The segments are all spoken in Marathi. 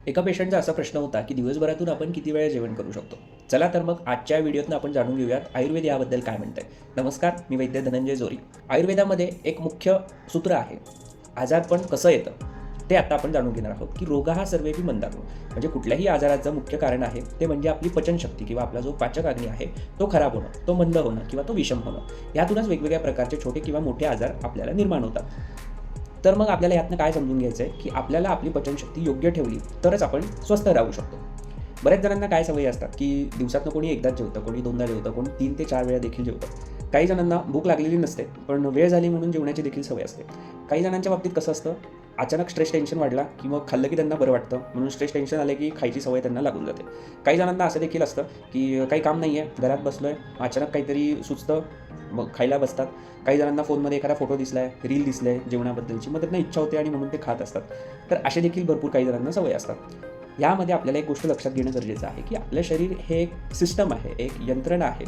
एका पेशंटचा असा प्रश्न होता की दिवसभरातून आपण किती वेळा जेवण करू शकतो. चला तर मग आजच्या व्हिडिओतून आपण जाणून घेऊयात आयुर्वेद याबद्दल काय म्हणतंय. नमस्कार, मी वैद्य धनंजय जोरी. आयुर्वेदामध्ये एक मुख्य सूत्र आहे, आजारपण कसं येतं ते आता आपण जाणून घेणार आहोत. की रोग हा सर्वेपी मंदारो, म्हणजे कुठल्याही आजाराचं मुख्य कारण आहे ते म्हणजे आपली पचनशक्ती किंवा आपला जो पाचक अग्नी आहे तो खराब होणं, तो मंद होणं किंवा तो विषम होणं. यातूनच वेगवेगळ्या प्रकारचे छोटे किंवा मोठे आजार आपल्याला निर्माण होतात. तर मग आपल्याला यातनं काय समजून घ्यायचं आहे की आपल्याला आपली पचनशक्ती योग्य ठेवली तरच आपण स्वस्थ राहू शकतो. बऱ्याच जणांना काय सवयी असतात की दिवसातनं कोणी एकदाच जेवतं, कोणी दोनदा जेवतं, कोणी 3 ते 4 वेळा देखील जेवतं. काही जणांना भूक लागलेली नसते, पण वेळ झाली म्हणून जेवण्याची देखील सवय असते. काही जणांच्या बाबतीत कसं असतं, अचानक स्ट्रेस टेन्शन वाढला की मग खाल्लं की त्यांना बरं वाटतं, म्हणून स्ट्रेस टेन्शन आले की खायची सवय त्यांना लागून जाते. काही जणांना असं देखील असतं की काही काम नाही आहे, घरात बसलो आहे, अचानक काहीतरी सुचतं, मग खायला बसतात. काही जणांना फोनमध्ये एखादा फोटो दिसला आहे, रील दिसलं आहे जेवणाबद्दलची, मग त्यांना इच्छा होते आणि म्हणून ते खात असतात. तर असे देखील भरपूर काही जणांना सवय असतात. यामध्ये आपल्याला एक गोष्ट लक्षात घेणं गरजेचं आहे की आपलं शरीर हे एक सिस्टम आहे, एक यंत्रणा आहे.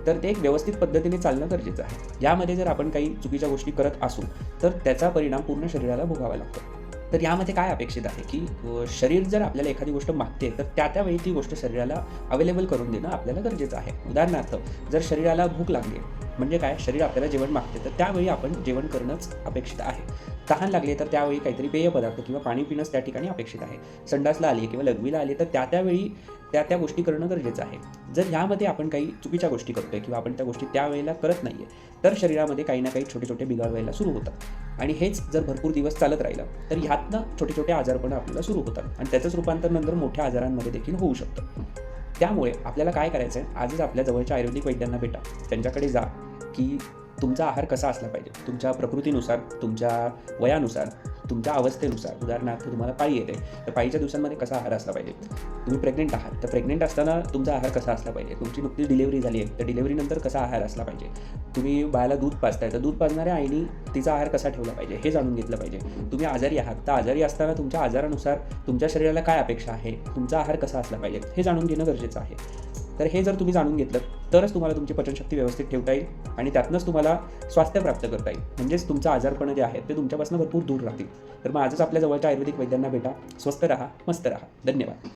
तर ते एक व्यवस्थित पद्धतीने चालणं गरजेचं आहे. यामध्ये जर आपण काही चुकीच्या गोष्टी करत असू तर त्याचा परिणाम पूर्ण शरीराला भोगावा लागतो. तर यामध्ये काय अपेक्षित आहे की शरीर जर आपल्याला एखादी गोष्ट मागते तर त्यावेळी ती गोष्ट शरीराला अवेलेबल करून देणं आपल्याला गरजेचं आहे. उदाहरणार्थ, जर शरीराला भूक लागली, म्हणजे काय, शरीर आपल्याला जेवण मागते तर त्यावेळी आपण जेवण करणंच अपेक्षित आहे. तहान लागली तर त्यावेळी काहीतरी पेय पदार्थ किंवा पाणी पिणंच त्या ठिकाणी अपेक्षित आहे. संडासला आली किंवा लघवीला आली तर त्यावेळी त्या गोष्टी करणं गरजेचं आहे. जर ह्यामध्ये आपण काही चुकीच्या गोष्टी करतोय किंवा आपण त्या गोष्टी त्यावेळेला करत नाहीये तर शरीरामध्ये काही ना काही छोटे छोटे बिघाड व्हायला सुरू होतात. आणि हेच जर भरपूर दिवस चालत राहिलं तर ह्यातनं छोटे छोटे आजारपण आपल्याला सुरू होतात आणि त्याचंच रूपांतर नंतर मोठ्या आजारांमध्ये देखील होऊ शकतं. त्यामुळे आपल्याला काय करायचं आहे, आजच आपल्या जवळच्या आयुर्वेदिक वैद्यांना भेटा, त्यांच्याकडे जा की तुमचा आहार कसा असला पाहिजे, तुमच्या प्रकृतीनुसार, तुमच्या वयानुसार, तुमच्या अवस्थेनुसार. उदाहरणार्थ, तुम्हाला पाळी येते तर पाळीच्या दिवसांमध्ये कसा आहार असला पाहिजे. तुम्ही प्रेग्नेंट आहात तर प्रेग्नेंट असताना तुमचा आहार कसा असला पाहिजे. तुमची नुकतीच डिलिव्हरी झाली आहे तर डिलिव्हरीनंतर कसा आहार असला पाहिजे. तुम्ही बाळाला दूध पाजताय तर दूध पाजणाऱ्या आईने तिचा आहार कसा ठेवला पाहिजे हे जाणून घेतलं पाहिजे. तुम्ही आजारी आहात तर आजारी असताना तुमच्या आजारानुसार तुमच्या शरीराला काय अपेक्षा आहे, तुमचा आहार कसा असला पाहिजे हे जाणून घेणं गरजेचं आहे. तर हे जर तुम्ही जाणून घेतलं तरच तुम्हाला तुमची पचनशक्ती व्यवस्थित ठेवता येईल आणि त्यातनंच तुम्हाला स्वास्थ्य प्राप्त करता येईल. म्हणजेच तुमचं आजारपण जे आहे ते तुमच्यापासून भरपूर दूर राहतील. तर मग आजच आपल्या जवळच्या आयुर्वेदिक वैद्यांना भेटा, स्वस्थ राहा, मस्त राहा. धन्यवाद.